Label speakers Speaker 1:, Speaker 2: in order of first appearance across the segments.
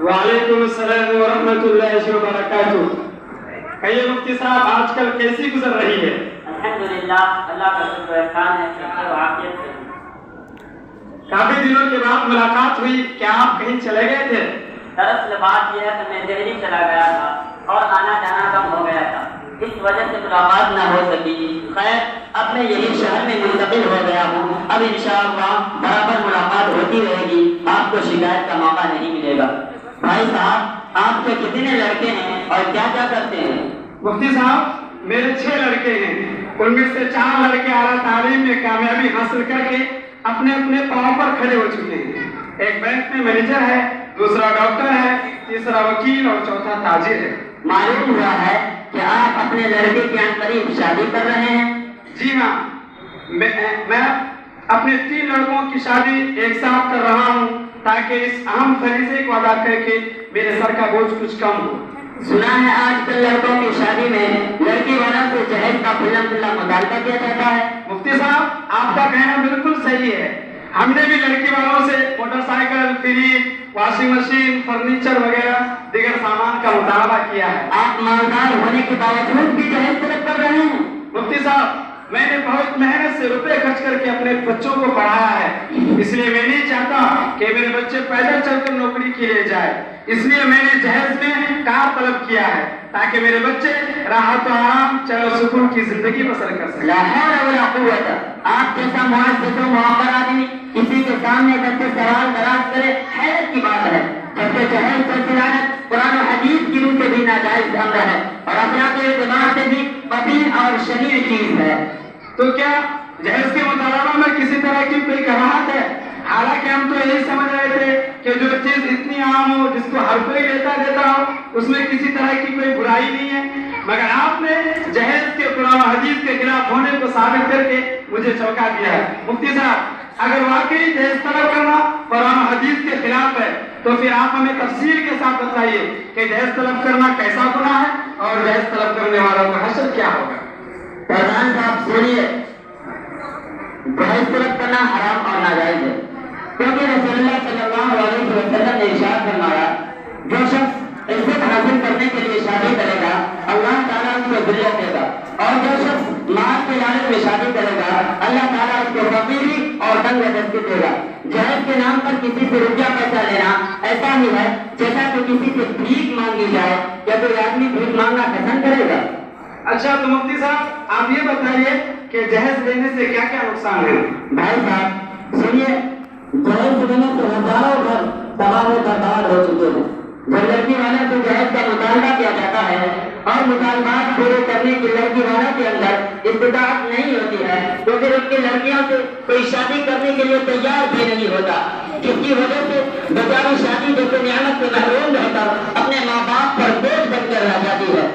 Speaker 1: वालेकुम अस्सलाम वरहमतुल्लाहि वबरकातुह। कहिए मुफ्ती साहब, आजकल कैसी गुजर रही है?
Speaker 2: अल्हम्दुलिल्लाह, अल्लाह का शुक्र एहसान है, सब आफियत से।
Speaker 1: काफी दिनों के बाद मुलाकात हुई, क्या आप कहीं चले गए थे?
Speaker 2: दरअसल बात यह है कि मैं दिल्ली चला गया था और आना जाना कम हो गया था, इस वजह से मुलाकात न हो सकी। खैर, अब मैं यही शहर में मुंतकिल हो गया हूँ। अब इंशाअल्लाह बराबर मुलाकात होती रहेगी, आपको शिकायत का मौका नहीं मिलेगा। भाई साहब, आपके कितने लड़के हैं और क्या क्या करते हैं?
Speaker 1: मुफ्ती साहब, मेरे 6 लड़के हैं। उनमें से 4 लड़के आला तालीम में कामयाबी हासिल करके अपने अपने पांव पर खड़े हो चुके हैं। एक बैंक में मैनेजर है, दूसरा डॉक्टर है, तीसरा वकील और चौथा ताजिर है।
Speaker 2: मालूम हुआ है कि आप अपने लड़के के करीब शादी कर रहे हैं?
Speaker 1: जी हाँ, मैं अपने 3 लड़कों की शादी एक साथ कर रहा हूँ ताकि इस अहम फरीज़े को अदा करके मेरे सर का बोझ कुछ कम हो।
Speaker 2: सुना है आजकल लड़कों की शादी में लड़की वालों से जहेज का खुल्ला खुल्ला मुतालबा किया जाता है।
Speaker 1: मुफ्ती साहब, आपका कहना बिल्कुल सही है। हमने भी लड़की वालों से motorcycle, fridge, washing machine, furniture वगैरह दीगर सामान का मुतालबा किया है।
Speaker 2: आप मालदार होने के बावजूद भी जहेज तलब कर रहे हैं?
Speaker 1: मुफ्ती साहब, मैंने बहुत मेहनत से रुपए खर्च करके अपने बच्चों को पढ़ाया है, इसलिए मैं नहीं चाहता कि मेरे बच्चे पैदल चलकर नौकरी के लिए जाए। इसलिए मैंने जहेज में कार तलब किया है ताकि मेरे बच्चे राहत और आराम, चैन और सुकून की जिंदगी बसर कर सकें।
Speaker 2: ला हौला वला कुव्वता। आप जैसा मुअज़्ज़िज़ व मुअक़्क़र आदमी किसी के सामने करके सवाल दराज करे, हैरत की बात है। जबकि जहेज पर तिलावत कुरान और हदीस की रूह से भी नाजायज अमर है और अखलाक के एतबार से भी कबीह और शनीर चीज है।
Speaker 1: तो क्या जहेज के मुतालबा में किसी तरह की कोई कराहत है? हालांकि हम तो यही समझ रहे थे कि जो चीज इतनी आम हो, जिसको हर कोई लेता देता हो, उसमें किसी तरह की कोई बुराई नहीं है। मगर आपने जहेज के कुरान हदीस के खिलाफ होने को साबित करके मुझे चौंका दिया है। मुफ्ती साहब, अगर वाकई जहेज तलब करना कुरान हदीस के खिलाफ है तो फिर आप हमें तफसील के साथ बताइए कि जहेज तलब करना कैसा गुनाह है और जहेज तलब करने वालों का हश्र क्या होगा।
Speaker 2: प्रधान साहब सुनिए, जहेज तलब करना हराम और नाजायज है, क्योंकि रसूलुल्लाह सल्लल्लाहु अलैहि वसल्लम ने इरशाद फरमाया, जो शख्स इज्जत हासिल करने के लिए शादी करेगा अल्लाह ताला उसको ज़िल्लत देगा, और जो शख्स माल के लालच में शादी करेगा अल्लाह ताला उसको फकीरी और तंग दस्ती देगा। जहेज के नाम पर किसी से रुपया पैसा लेना ऐसा ही है जैसा कि किसी से भीख मांगी जाए। क्या कोई आदमी भीख मांगना पसंद करेगा?
Speaker 1: अच्छा, तो मुफ्ती साहब आप ये बताइए कि जहेज लेने से क्या क्या नुकसान है?
Speaker 2: भाई साहब सुनिए, जहेज लेने से हजारों घर तबाह बर्बाद हो चुके हैं। जब लड़की वालों से जहेज का मुतालबा किया जाता है और मुतालबात पूरे करने की लड़की वालों के अंदर इस्तिताअत नहीं होती है तो फिर उसकी लड़कियों से कोई शादी करने के लिए तैयार भी नहीं होता, जिसकी वजह से बेचारी शादी जैसे नियामत से महरूम रहकर अपने माँ बाप पर बोझ बनकर रह जाती है।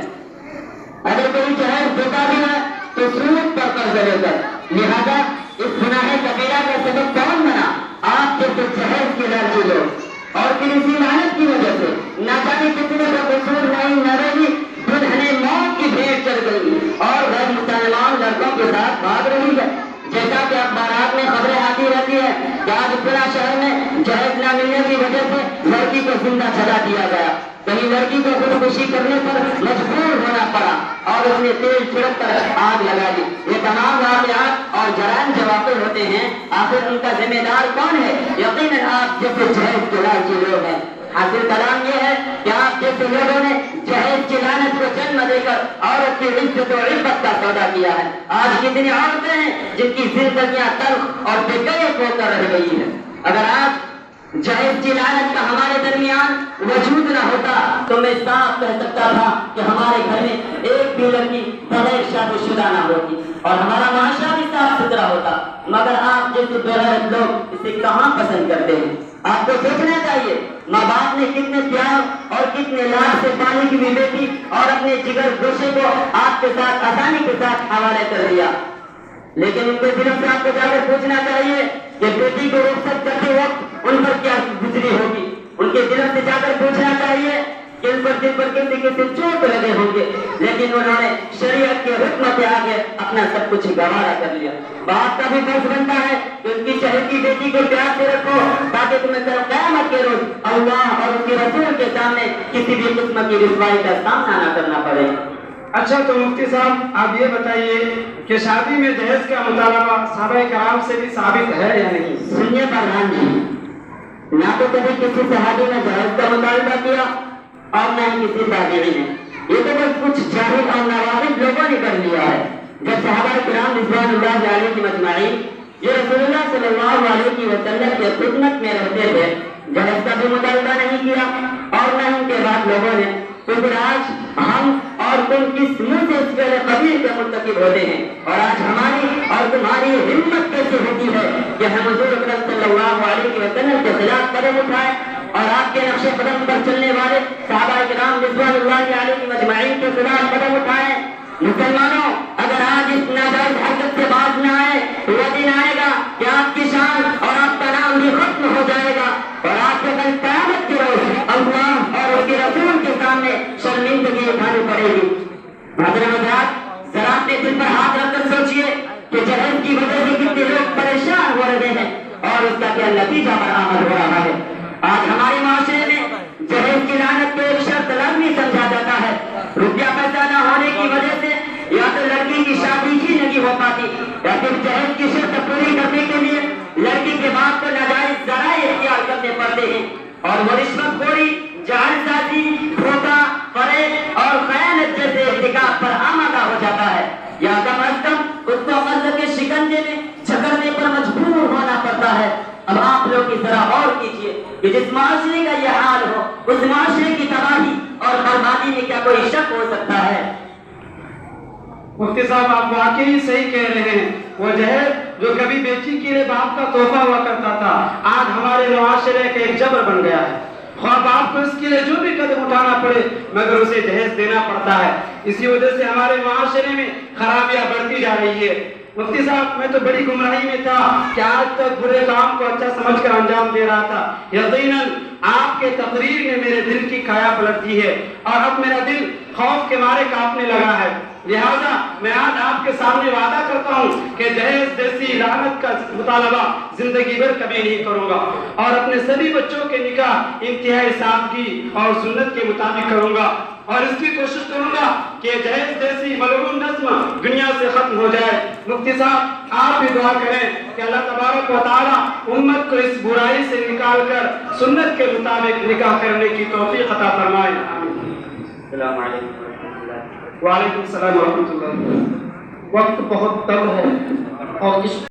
Speaker 2: अगर कोई जहेज देता भी है तो सूद पर कर्ज लेकर। लिहाजा इस गुनाह कबीरा का सबब कौन बना? आप जैसे जहेज के लालची लोग। और फिर इसी लानत की वजह से न जाने कितने का कसूर नहीं न रही, दुल्हने मौत की भेंट चढ़ गई और गैर मुसलमान लड़कों के साथ भाग रही है। जैसा कि अखबारात में खबरें आती रहती है कि आज पूरा शहर में जहेज न मिलने की वजह से लड़की को जिंदा सजा दिया गया, कहीं लड़की को खुदकुशी करने पर मजबूर होना पड़ा और उसने तेल छिड़क कर आग लगा दी। ये तमाम वाक़यात और जराइम जो वाक़ होते हैं, आखिर उनका जिम्मेदार कौन है? यकीनन आप जैसे जहेज के लालची लोग हैं। हासिल कलाम ये है कि आप जैसे लोगों ने जहेज की लानत को जन्म देकर औरत की इज्जत और इज्जत का सौदा किया है। आज कितनी औरतें हैं जिनकी जिंदगियां तल्ख और बेकैफ होकर रह गई है। अगर आप जहेज की लानत का हमारे दरमियान वजूद न होता तो मैं साफ कह सकता था कि हमारे घर में एक भी लड़की बगैर शादीशुदा न होती और हमारा माशरा भी साफ सुथरा होता। मगर आप जैसे बेगैरत लोग इसे कहाँ पसंद करते हैं? आपको सोचना चाहिए, माँ बाप ने कितने प्यार और कितने लाड से पाली की बेटी और अपने जिगर गोशे को आपके साथ आसानी के साथ हवाले कर दिया, लेकिन उनके दिलों से आपको जाकर पूछना चाहिए कि बेटी को रुखसत करते वक्त उन पर क्या गुजरी होगी। उनके दिलों से जाकर पूछना चाहिए कि उन पर दिल पर किसी किसी चोट लगे होंगे, लेकिन उन्होंने शरीयत के हुक्म के आगे अपना सब कुछ गवारा कर लिया। बाप का भी फर्ज बनता है कि उसकी चहेती बेटी को प्यार से रखो ताकि तुम्हें कल क़यामत के रोज अल्लाह और उसके रसूल के किसी भी किस्म की रुसवाई का सामना न करना पड़े।
Speaker 1: अच्छा, तो मुफ्ती साहब आप ये बताइए कि शादी में दहेज का मुतालबा सहाबाए कराम से भी साबित है या नहीं?
Speaker 2: सुनिए प्रधान जी, ना तो कभी किसी सहाबी ने दहेज का मुतालबा किया और न ही किसी ताबीई ने। ये तो बस कुछ जाहिल और नवाबिल लोगों ने कर लिया है। जब सहाबाए किराम रिज़वानुल्लाह अलैहिम अजमाइन ये रसूलुल्लाह सल्लल्लाहु अलैहि वसल्लम के खिदमत में रहते थे, दहेज का भी मुतालबा नहीं किया और न ही उनके बाद लोगों ने। तो फिर आज हम और तुम किस मुंह से इस पहले कबीर के मुर्तकिब होते हैं, और आज हमारी और तुम्हारी हिम्मत कैसे होती है कि हम हुजूर अकरम सल्लल्लाहु अलैहि वसल्लम के खिलाफ कदम उठाएं और आपके नक्शे कदम पर चलने वाले सहाबाए किराम रिज़वानुल्लाह अलैहिम अजमाइन के खिलाफ कदम उठाएं। मुसलमानों, अगर आज इस नाजायज हरकत से बाज न आए तो वह दिन आएगा कि आपकी शान और आपका नाम भी खत्म हो जाएगा और आपको कल क़यामत के रोज अल्लाह और उसके रसूल के सामने शर्मिंदगी उठानी पड़ेगी। हज़रात, जरा अपने दिल पर हाथ रखकर सोचिए कि जहल की वजह से कितने लोग परेशान हो रहे हैं और उसका क्या नतीजा बरामद हो रहा है। आज हमारे माशरे में जहेज की लानत को एक शर्त लाजमी समझा जाता है। रुपया पैसा न होने की वजह से या तो लड़की की शादी ही नहीं हो पाती, या फिर जहेज की शर्त पूरी करने के लिए लड़की के बाप को नाजायज ज़राए इख्तियार करने पड़ते हैं और वो रिश्वतखोरी, जालसाजी, धोखा, फरेब और खयानत जैसे इर्तिकाब पर आमादा हो जाता है, या कम अज कम उसको कर्ज के शिकंजे में जकड़ने पर मजबूर होना पड़ता है। अब आप लोग इस तरह और कीजिए कि जिस माशरे का यह हाल हो, उस माशरे की तबाही और बर्बादी में क्या कोई शक हो सकता है?
Speaker 1: मुफ्ती साहब, आप वाकई सही कह रहे हैं। वो जहेज जो कभी बेटी के लिए बाप का तोहफा हुआ करता था, आज हमारे मुआशरे का एक जबर बन गया है। ख्वाह बाप को इसके लिए जो भी कदम उठाना पड़े मगर उसे दहेज देना पड़ता है। इसी वजह से हमारे मुआशरे में खराबियां बढ़ती जा रही है। मुफ्ती साहब, मैं तो बड़ी गुमराही में था कि आज तक बुरे काम को अच्छा समझकर अंजाम दे रहा था। यकीनन आपके तकरीर ने मेरे दिल की काया पलट दी है और अब मेरा दिल खौफ के मारे कांपने लगा है। लिहाजा मैं आज आपके सामने वादा करता हूँ कि दहेज जैसी लानत का मुतालबा जिंदगी भर कभी नहीं करूँगा और अपने सभी बच्चों के निकाह इंतहाई सादगी और सुन्नत के मुताबिक करूँगा और इसकी कोशिश करूँगा कि दहेज जैसी मलऊन नस्म दुनिया से खत्म हो जाए। मुफ्ती साहब, आप भी दुआ करें कि अल्लाह तबारक व तआला उम्मत को इस बुराई से निकाल कर सुन्नत के मुताबिक निकाह करने की तौफीक अता फरमाए।
Speaker 2: अस्सलामु अलैकुम।
Speaker 1: वालेकुम सलाम व रहमतुल्लाह। वक्त बहुत कम है और इस